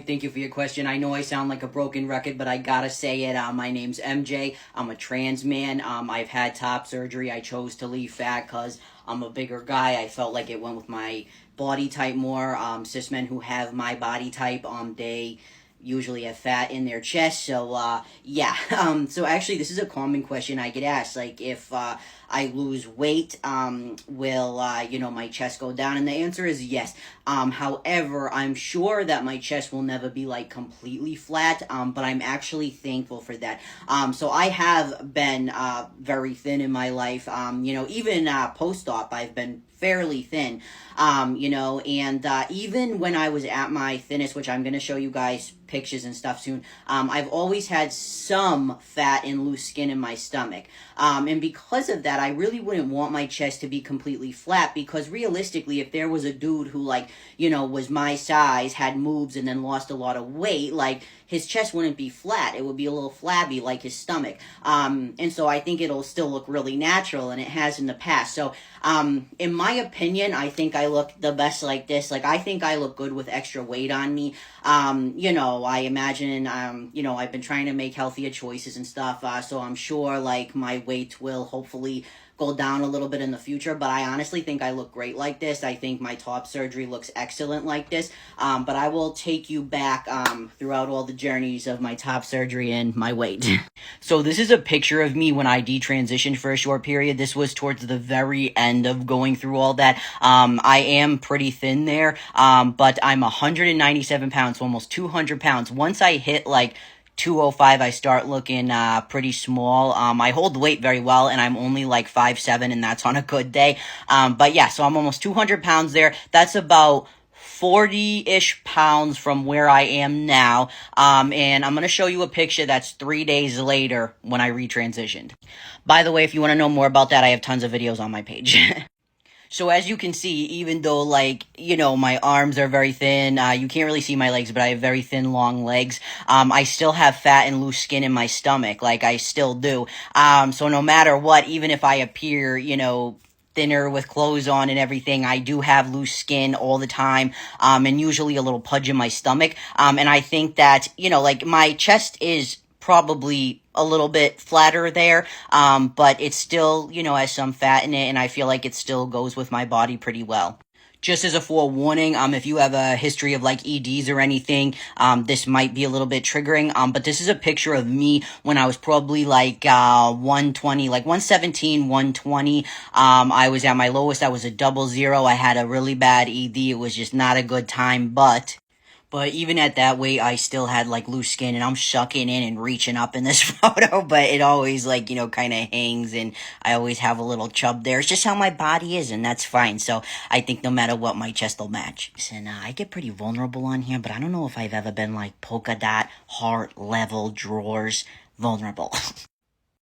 Thank you for your question. I know I sound like a broken record, but I gotta say it. My name's MJ. I'm a trans man. I've had top surgery. I chose to leave fat because I'm a bigger guy. I felt like it went with my body type more. Cis men who have my body type, they usually have fat in their chest. So, yeah. So actually, this is a common question I get asked. Like, if I lose weight, will, my chest go down? And the answer is yes. However, I'm sure that my chest will never be, like, completely flat, but I'm actually thankful for that. So I have been, very thin in my life. Even, post-op, I've been fairly thin, and even when I was at my thinnest, which I'm going to show you guys pictures and stuff soon, I've always had some fat and loose skin in my stomach. And because of that, I really wouldn't want my chest to be completely flat, because realistically, if there was a dude who, like, was my size, had moves, and then lost a lot of weight, like, his chest wouldn't be flat. It would be a little flabby like his stomach. And so I think it'll still look really natural, and it has in the past. So, in my opinion, I think I look the best like this. Like, I think I look good with extra weight on me. I imagine, I've been trying to make healthier choices and stuff. So I'm sure, like, my weight will hopefully go down a little bit in the future, but I honestly think I look great like this. I think my top surgery looks excellent like this. But I will take you back throughout all the journeys of my top surgery and my weight. So this is a picture of me when I detransitioned for a short period. This was towards the very end of going through all that. I am pretty thin there, but I'm 197 pounds, so almost 200 pounds. Once I hit, like, 205, I start looking pretty small. I hold the weight very well, and I'm only like 5'7", and that's on a good day. But yeah, so I'm almost 200 pounds there. That's about 40-ish pounds from where I am now. And I'm going to show you a picture that's 3 days later when I retransitioned. By the way, if you want to know more about that, I have tons of videos on my page. So as you can see, even though, like, my arms are very thin, you can't really see my legs, but I have very thin, long legs, I still have fat and loose skin in my stomach, like, I still do. So no matter what, even if I appear, thinner with clothes on and everything, I do have loose skin all the time, and usually a little pudge in my stomach. And I think that, like, my chest is probably a little bit flatter there, but it still, has some fat in it, and I feel like it still goes with my body pretty well. Just as a forewarning, if you have a history of, like, EDs or anything, this might be a little bit triggering, but this is a picture of me when I was probably, like, 120, like 117, 120. I was at my lowest. I was a 00. I had a really bad ED. It was just not a good time, but even at that weight, I still had, like, loose skin, and I'm shucking in and reaching up in this photo, but it always, like, kind of hangs, and I always have a little chub there. It's just how my body is, and that's fine. So I think no matter what, my chest will match. And I get pretty vulnerable on here, but I don't know if I've ever been, like, polka dot, heart level drawers vulnerable.